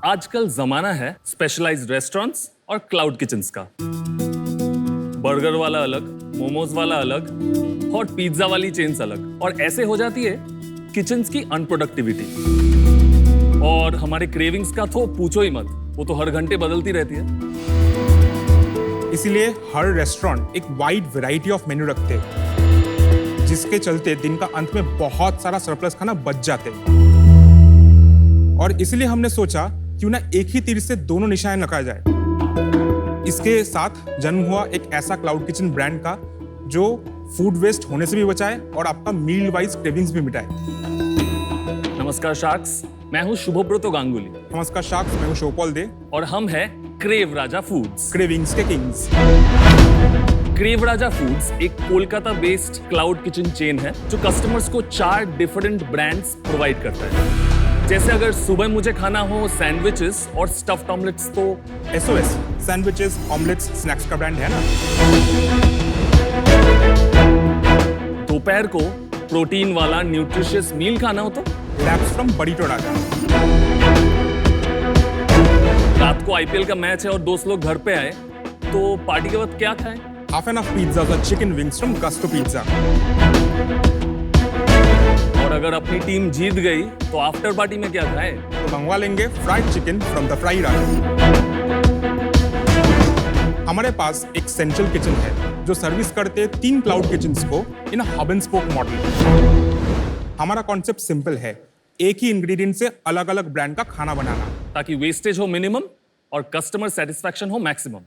आजकल जमाना है स्पेशलाइज्ड रेस्टोरेंट्स और क्लाउड किचन्स का। बर्गर वाला अलग, मोमोज वाला अलग, हॉट पिज्जा वाली चेन्स अलग, और ऐसे हो जाती है किचन्स की अनप्रोडक्टिविटी। और हमारे क्रेविंग्स का तो पूछो ही मत, वो तो हर घंटे बदलती रहती है। इसीलिए हर रेस्टोरेंट एक वाइड वैरायटी ऑफ मेन्यू रखते हैं, जिसके चलते दिन का अंत में बहुत सारा सरप्लस खाना बच जाते हैं। और इसलिए हमने सोचा क्यों ना एक ही तीर से दोनों निशाने लगाया जाए। इसके साथ जन्म हुआ एक ऐसा क्लाउड किचन ब्रांड का जो फूड वेस्ट होने से भी बचाए और आपका मील वाइज क्रेविंग्स भी मिटाए। नमस्कार शार्क्स, मैं हूँ शुभब्रतो गांगुली। नमस्कार शार्क्स, मैं हूँ शिवपाल दे और हम हैं क्रेव राजा फूड्स, क्रेविंग्स के किंग्स। क्रेव राजा फूड्स एक Kolkata based cloud kitchen chain है जो कस्टमर्स को 4 डिफरेंट ब्रांड्स प्रोवाइड करता है। जैसे अगर सुबह मुझे खाना हो सैंडविचेस और स्टफ्ड ऑमलेट्स तो SOS सैंडविचेस, ऑमलेट्स, स्नैक्स का ब्रांड है ना। दोपहर को प्रोटीन वाला न्यूट्रिशियस मील खाना हो तो लैब्स फ्रॉम बरीटो राजा। रात को IPL का मैच है और दोस्त लोग घर पे आए तो पार्टी के वक्त क्या खाएं? हाफ एन ऑफ पिज्जा और chicken wings from gusto pizza. और अगर अपनी टीम जीत गई तो आफ्टर पार्टी में क्या खाएं? तो मंगवा लेंगे fried chicken from the Fry Raja. हमारे पास एक सेंट्रल किचन है जो सर्विस करते 3 क्लाउड किचन्स को इन हब एंड स्पोक मॉडल। हमारा कॉन्सेप्ट सिंपल है, एक ही इंग्रेडिएंट से अलग अलग ब्रांड का खाना बनाना, ताकि वेस्टेज हो मिनिमम और कस्टमर सेटिस्फैक्शन हो मैक्सिमम।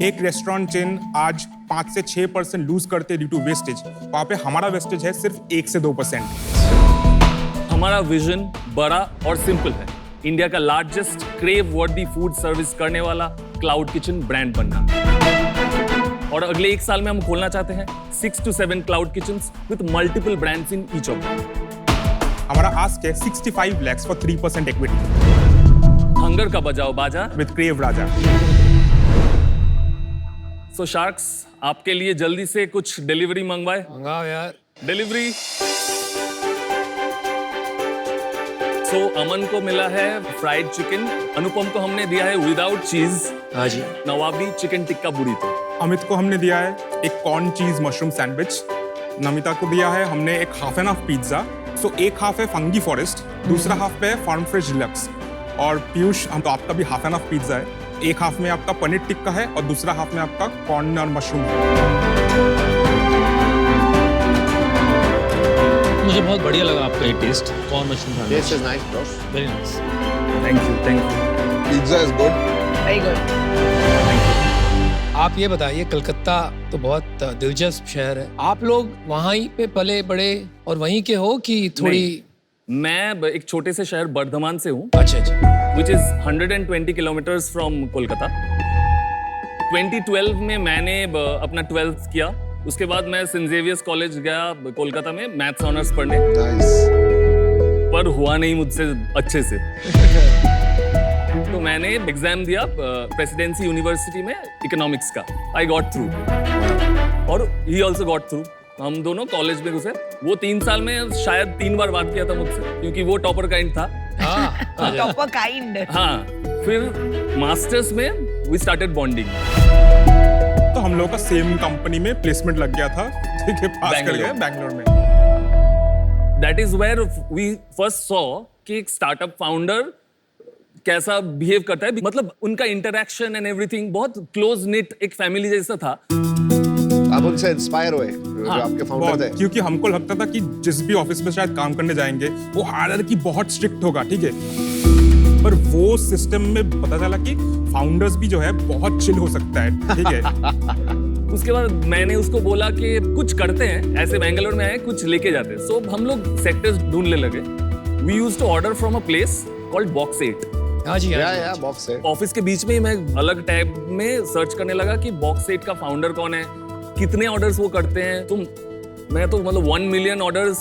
एक रेस्टोरेंट चेन आज 5 से 6% लूज करते ड्यू टू वेस्टेज, वहां पे हमारा वेस्टेज है सिर्फ 1 से 2%। हमारा विजन बड़ा और सिंपल है, इंडिया का लार्जेस्ट क्रेव वर्दी फूड सर्विस करने वाला क्लाउड किचन ब्रांड बनना। और अगले 1 साल में हम खोलना चाहते हैं 6 to 7 cloud kitchens with multiple brands in each of them. हमारा आस्क है 65 lakhs फॉर 3% इक्विटी। हंगर का बजाओ बाजा with crave Raja. So sharks, आपके लिए जल्दी से कुछ डिलीवरी मंगवाए? मंगाओ यार। डिलीवरी। सो अमन को मिला है फ्राइड चिकन, अनुपम को हमने दिया है विदाउट चीज। हाँ जी। नवाबी चिकन टिक्का बुरीतो। अमित को हमने दिया है एक कॉर्न चीज मशरूम सैंडविच। नमिता को दिया है हमने एक हाफ एन हाफ पिज्जा। सो एक हाफ है फंगी फॉरेस्ट, दूसरा हाफ पे है फार्म फ्रेश डिलक्स। और पीयूष, हम तो आपका भी हाफ एन हाफ पिज्जा है, एक हाफ में आपका पनीर टिक्का है और दूसरा हाफ में आपका कॉर्न और मशरूम है। मुझे बहुत बढ़िया लगा आपका ये टेस्ट, कॉर्न मशरूम खाना। This is nice, bro. Very nice. Thank you, thank you. Pizza is good. Very good. आप ये बताइए, कलकत्ता तो बहुत दिलचस्प शहर है, आप लोग वहाँ ही पे पले बड़े और वहीं के हो कि थोड़ी? मैं एक छोटे से शहर बर्धमान से हूँ, अच्छा अच्छा। which is 120 kilometers from Kolkata. 2012 में मैंने अपना 12th किया, उसके बाद मैं सेंट जेवियर्स कॉलेज गया कोलकाता में मैथ्स ऑनर्स पढ़ने। Nice. पर हुआ नहीं मुझसे अच्छे से। तो मैंने एग्जाम दिया प्रेसिडेंसी यूनिवर्सिटी में इकोनॉमिक्स का। आई गॉट थ्रू और ही ऑल्सो गॉट थ्रू। हम दोनों कॉलेज में घुसे। वो 3 साल में शायद 3 बार बात किया था मुझसे, क्योंकि वो टॉपर काइंड था। Proper kind. हाँ, फिर मास्टर्स में वी स्टार्टेड बॉन्डिंग। तो हम लोग का सेम कंपनी में प्लेसमेंट लग गया था, ठीक है, पास कर गए बैंगलोर में। That is where we first saw कि एक स्टार्टअप फाउंडर कैसा बिहेव करता है, मतलब उनका इंटरेक्शन एंड एवरीथिंग बहुत क्लोज निट एक फैमिली जैसा था। आप उनसे इंस्पायर हुए जो आपके फाउंडर थे? क्योंकि हमको लगता था कि जिस भी ऑफिस में शायद काम करने जाएंगे वो हायरार्की बहुत स्ट्रिक्ट होगा, ठीक है, पर वो सिस्टम में पता चला कि फाउंडर्स भी जो है बहुत चिल हो सकता है, ठीक है। उसके बाद मैंने उसको बोला कि कुछ करते हैं, ऐसे बेंगलोर में आए कुछ लेके जाते हैं। सो हम लोग सेक्टर्स ढूंढने लगे। We used to order from a place called box 8। हाँ जी, या बॉक्स है। ऑफिस के बीच में ही मैं अलग टैब में सर्च करने लगा कि बॉक्स 8 का फाउंडर कौन है, कितने ऑर्डर्स वो करते हैं। तो मैं तो मतलब 1 मिलियन ऑर्डर्स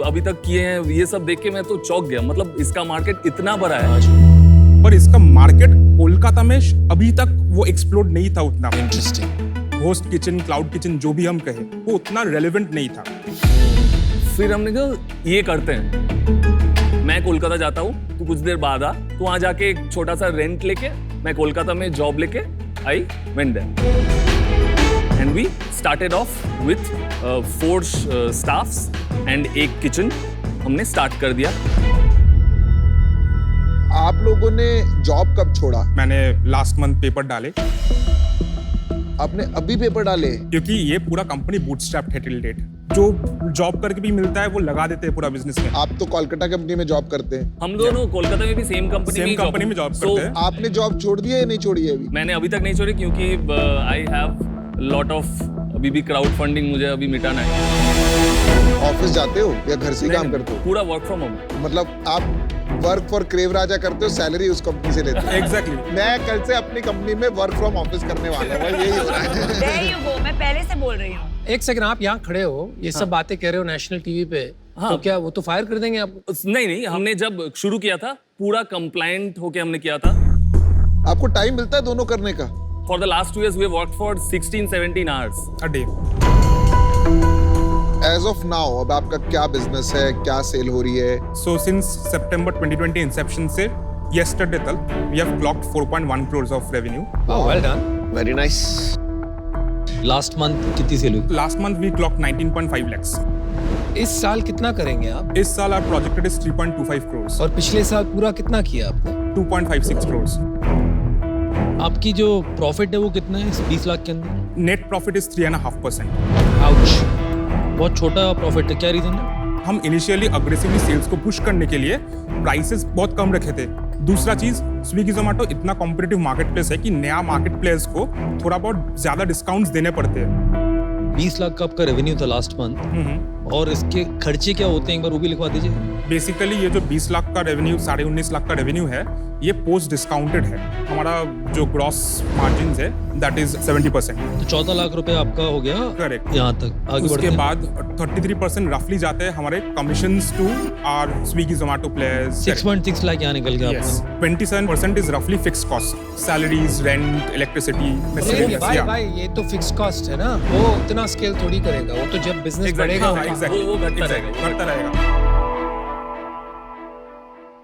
अभी तक किए हैं, ये सब देख के मैं तो चौंक गया। मतलब इसका मार्केट इतना बड़ा है, पर इसका मार्केट कोलकाता में अभी तक वो एक्सप्लोड नहीं था उतना। Interesting. Host kitchen, cloud kitchen जो भी हम कहें, वो उतना रेलेवेंट नहीं था। फिर हमने कहा ये करते हैं। मैं कोलकाता जाता हूँ, तू कुछ देर बाद आ, तू वहां जाके एक छोटा सा रेंट लेके मैं कोलकाता में जॉब लेके I went there and we started off with 4 staffs and एक किचन हमने स्टार्ट कर दिया। आप लोगों ने जॉब कब छोड़ा? मैंने लास्ट मंथ पेपर डाले आपने अभी पेपर डाले? क्योंकि ये पूरा कंपनी बूटस्ट्रैप्ड है टिल डेट। जो जॉब करके भी मिलता है वो लगा देते हैं पूरा बिजनेस में। आप तो कोलकाता कंपनी में जॉब करते हैं। हम दोनों कोलकाता में भी सेम कंपनी में जॉब करते हैं। आपने जॉब छोड़ दी है या नहीं छोड़ी है अभी? मैंने अभी तक नहीं छोड़ी क्योंकि आई हैव लॉट ऑफ अभी भी क्राउड फंडिंग मुझे अभी मिटाना है। ऑफिस जाते हो या घर से ही काम करते हो? पूरा वर्क फ्रॉम होम। मतलब आप वर्क फॉर क्रेव राजा करते हो, सैलरी उस कंपनी से लेते हो? एग्जैक्टली। मैं कल से अपनी कंपनी में वर्क फ्रॉम ऑफिस करने वाला हूँ, यही हो रहा है। There you go, मैं पहले से बोल रही हूँ। एक सेकंड, आप यहाँ खड़े हो, ये सब बातें कह रहे हो नेशनल टीवी पे, हाँ। तो क्या वो तो फायर कर देंगे आपको? नहीं, हमने जब शुरू किया था पूरा कंप्लायंट होके हमने किया था। आपको टाइम मिलता है दोनों करने का? For the last 2 years we worked for 16-17 hours a day. As of now अब आपका क्या बिजनेस है, क्या सेल हो रही है? So since September 2020 inception से yesterday तक we have clocked 4.1 crores of revenue. Oh, well done. Very nice. Last month कितनी सेल हुई? Last month we clocked 19.5 lakhs. इस साल कितना करेंगे आप? इस साल our projected is 3.25 crores. और पिछले साल पूरा कितना किया आपने? 2.56 crores. आपकी जो प्रॉफिट है वो कितना है इस 20 लाख के अंदर? Net profit is 3.5%. आउच, बहुत छोटा प्रॉफिट है, क्या रीजन है? हम इनिशियली अग्रेसिवली सेल्स को पुश करने के लिए प्राइसेस बहुत कम रखे थे। दूसरा चीज, स्विगी जोमेटो इतना कॉम्पिटिटिव मार्केट प्लेस है कि नया मार्केट प्लेस को थोड़ा बहुत ज्यादा डिस्काउंट्स देने पड़ते हैं। 20 लाख का आपका रेवेन्यू था लास्ट मंथ, और इसके खर्चे क्या होते हैं एक बार वो भी लिखवा दीजिए। बेसिकली ये जो 20 लाख का रेवेन्यू, 19.5 लाख का रेवेन्यू है, ये पोस्ट डिस्काउंटेड है। हमारा जो ग्रॉस मार्जिन है दैट इज 70%। तो 14 लाख रुपए आपका हो गया करेक्ट। यहाँ तक आगे बढ़ते उसके हैं। बाद 33% रफली जाते हैं हमारे commissions to our Swiggy Zomato players. 6.6 lakh यहाँ निकल गया Yes. आपका। 27% is roughly fixed cost. Salaries, rent, electricity, नहीं, miscellaneous. भाई Yeah. भाई ये तो फिक्स कॉस्ट है ना, वो इतना स्केल थोड़ी करेगा, वो तो जब बिजनेस Exactly. बढ़ेगा हाँ, exactly. वो घटता Exactly. रहेगा। घटता रहेगा।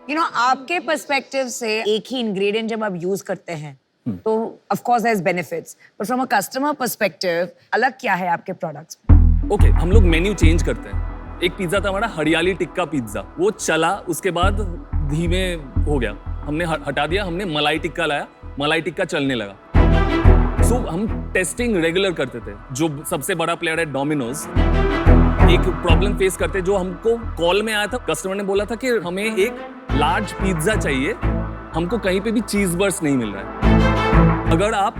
You know, आपके पर्सपेक्टिव से एक ही इंग्रेडिएंट जब आप यूज करते हैं तो of course there is benefits, but from a customer perspective अलग क्या है आपके प्रोडक्ट्स? ओके, हम लोग मेन्यू चेंज करते हैं। एक पिज्जा था हमारा हरियाली टिक्का पिज्जा, वो चला, उसके बाद धीमे हो गया, हमने हटा दिया, हमने मलाई टिक्का लाया, मलाई टिक्का चलने लगा। सो हम टेस्टिंग रेगुलर करते थे। जो सबसे बड़ा प्लेयर है डोमिनोज, एक प्रॉब्लम फेस करते जो हमको कॉल में आया था, कस्टमर ने बोला था कि हमें एक लार्ज पिज्जा चाहिए, हमको कहीं पे भी चीज बर्स्ट नहीं मिल रहा है। अगर आप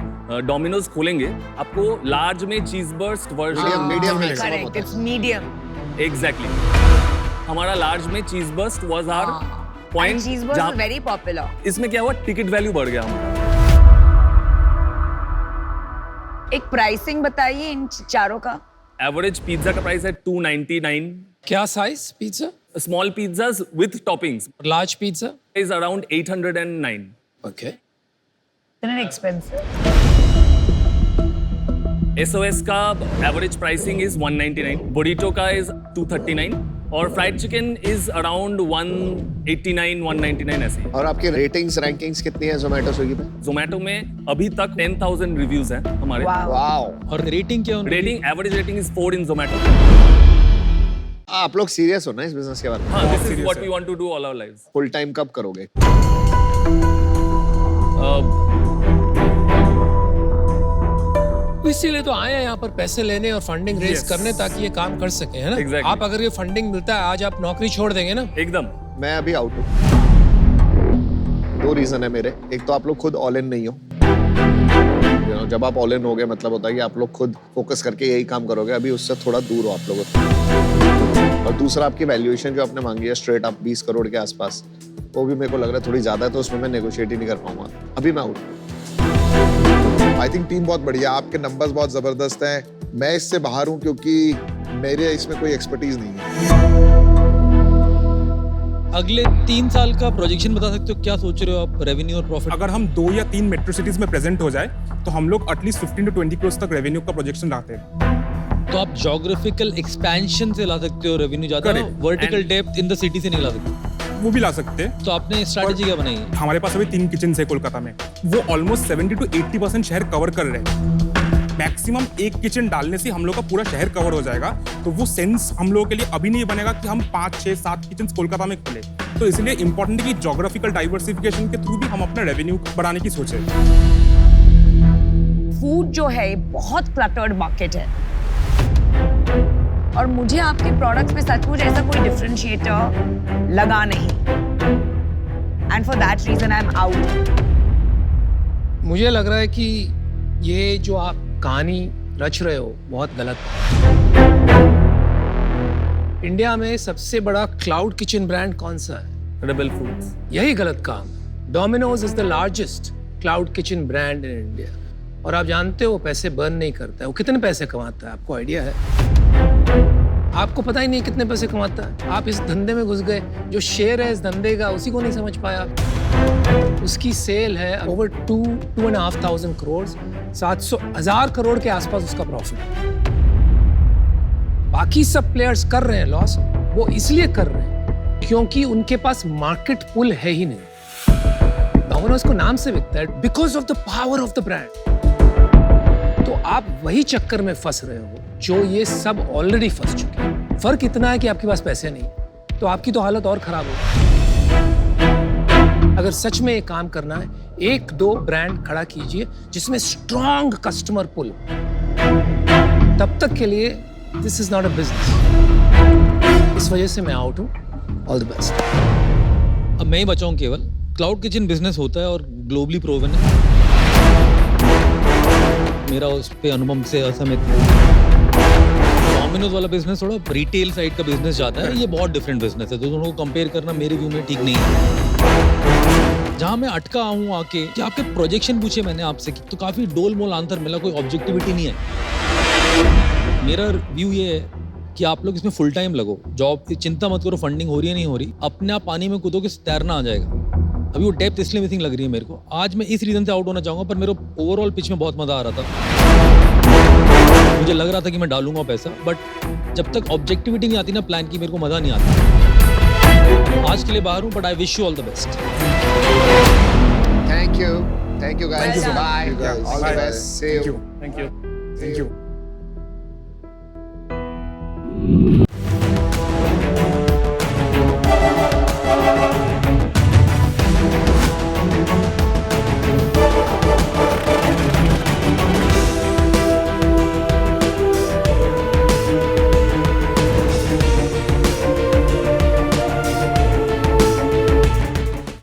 डोमिनोज खोलेंगे आपको लार्ज में चीज बर्स्ट वर्जन मीडियम में करेक्ट, इट्स मीडियम। एग्जैक्टली। हमारा लार्ज में cheese burst was our point. Cheese burst is very popular. इसमें क्या हुआ, टिकट वैल्यू बढ़ गया हमारा। एक प्राइसिंग बताइए इन चारों का। एवरेज पिज्जा का प्राइस है 299। क्या size pizza? Small pizzas with toppings large pizza? Is around 809। Okay. इतना एक्सपेंसिव? एसओएस का एवरेज प्राइसिंग इज 199, बुरीटो का इज 239 और फ्राइड चिकन इज अराउंड 189 199 ऐसे ही। और आपके रेटिंग्स रैंकिंग्स कितनी है जोमेटो स्विगी पे? जोमेटो में अभी तक 10,000 रिव्यूज हैं हमारे। वाओ। वाओ। और रेटिंग क्या होनी? रेटिंग, एवरेज रेटिंग इज 4 इन जोमेटो। आप लोग सीरियस हो ना इस बिजनेस के बारे में? हाँ, दिस इज serious व्हाट है। We want to do all our lives. Full time कब करोगे? इसीलिए तो आए हैं यहाँ पर पैसे लेने और फंडिंग रेज Yes. करने, ताकि ये काम कर सके, है ना? Exactly. आप अगर ये फंडिंग मिलता है आज, आप नौकरी छोड़ देंगे ना? एकदम। मैं अभी आउट हूँ। 2 रीजन है मेरे। एक तो आप लोग खुद ऑल इन नहीं हो। जब आप ऑल इन हो गए मतलब होता है कि आप लोग खुद फोकस करके यही काम करोगे। अभी उससे थोड़ा दूर हो आप लोग। और दूसरा, आपकी वैल्यूएशन जो आपने मांगी है स्ट्रेट आप 20 करोड़ के आसपास, वो भी मेरे को लग रहा है थोड़ी ज्यादा है, तो उसमें मैं नेगोशिएट ही नहीं कर पाऊंगा। अभी मैं आउट। आई थिंक टीम बहुत बढ़िया, आपके नंबर्स बहुत जबरदस्त हैं। मैं इससे बाहर हूँ क्योंकि मेरे इसमें कोई एक्सपर्टीज नहीं है। अगले 3 साल का प्रोजेक्शन बता सकते हो? क्या सोच रहे हो आप रेवेन्यू और प्रॉफिट? अगर हम 2 या 3 मेट्रो सिटीज में प्रेजेंट हो जाए तो हम लोग एटलीस्ट 15 to 20 करोड़ तक रेवेन्यू का प्रोजेक्शन रखते हैं। तो आप जोग्राफिकल एक्सपेंशन से ला सकते हो रेवेन्यू ज्यादा, Correct. Vertical And- depth in the city से नहीं ला सकते। वो भी ला सकते हैं। तो आपने स्ट्रैटेजी क्या बनाई है? हमारे पास अभी 3 किचन है कोलकाता में, वो ऑलमोस्ट 70 to 80% शहर कवर कर रहे हैं। मैक्सिमम एक किचन डालने से हम लोग का पूरा शहर कवर हो जाएगा, तो वो सेंस हम लोगों के लिए अभी नहीं बनेगा कि हम 5, 6, 7 किचन कोलकाता में खोले। तो इसलिए इंपॉर्टेंट है कि जोग्राफिकल डाइवर्सिफिकेशन के थ्रू भी हम अपना रेवेन्यू बढ़ाने की सोचे। फूड जो है बहुत क्लटर्ड मार्केट है और मुझे आपके प्रोडक्ट्स में सचमुच ऐसा कोई डिफरेंशिएटर लगा नहीं, and for that reason I am out. मुझे लग रहा है कि ये जो आप कहानी रच रहे हो बहुत गलत है। इंडिया में सबसे बड़ा क्लाउड किचन ब्रांड कौन सा है? Rebel foods. यही गलत काम। Domino's is the largest cloud kitchen brand in India, और आप जानते हो पैसे बर्न नहीं करता है। वो कितने पैसे कमाता है आपको आइडिया है? आपको पता ही नहीं कितने पैसे कमाता है। आप इस धंधे में घुस गए, जो शेयर है इस धंधे का उसी को नहीं समझ पाया। उसकी सेल है ओवर 2,500 करोड़, 700,000 करोड़ के आसपास उसका प्रॉफिट। बाकी सब प्लेयर्स कर रहे हैं लॉस, वो इसलिए कर रहे हैं क्योंकि उनके पास मार्केट पुल है ही नहीं। डोमिनोज को नाम से बिकता है because of the power of the brand. तो आप वही चक्कर में फंस रहे हो जो ये सब ऑलरेडी फंस चुके हैं। फर्क इतना है कि आपके पास पैसे नहीं, तो आपकी तो हालत और खराब होगी। अगर सच में ये काम करना है, 1-2 ब्रांड खड़ा कीजिए जिसमें स्ट्रॉन्ग कस्टमर पुल। तब तक के लिए this is not a business. इस वजह से मैं आउट हूं। All the best. अब मैं ही बचाऊं केवल। क्लाउड किचन बिजनेस होता है और ग्लोबली प्रूवन है। मेरा उस पे अनुभव से असहमत है। डोमिनोज वाला बिजनेस थोड़ा रिटेल साइड का बिजनेस जाता है, ये बहुत डिफरेंट बिजनेस है, तो दोनों को कंपेयर करना मेरे व्यू में ठीक नहीं है। जहां मैं अटका हूं आके कि आपके प्रोजेक्शन पूछे मैंने आपसे तो काफी डोल मोल आंसर मिला, कोई ऑब्जेक्टिविटी नहीं है। मेरा व्यू ये है कि आप लोग इसमें फुल टाइम लगो, जॉब की चिंता मत करो, फंडिंग हो रही है नहीं हो रही, अपने आप पानी में कूदोगे तैरना आ जाएगा। अभी वो डेप्थ इसलिए मिसिंग लग रही है मेरे को। आज मैं इस रीजन से आउट होना चाहूंगा, पर मेरे ओवरऑल पिच में बहुत मजा आ रहा था। मुझे लग रहा था कि मैं डालूंगा पैसा, बट जब तक ऑब्जेक्टिविटी नहीं आती ना प्लान की, मेरे को मजा नहीं आता। आज के लिए बाहर हूं, but I wish you all the best. Thank you guys, bye, guys. All the Bye. Best, see you. Thank you. Thank you.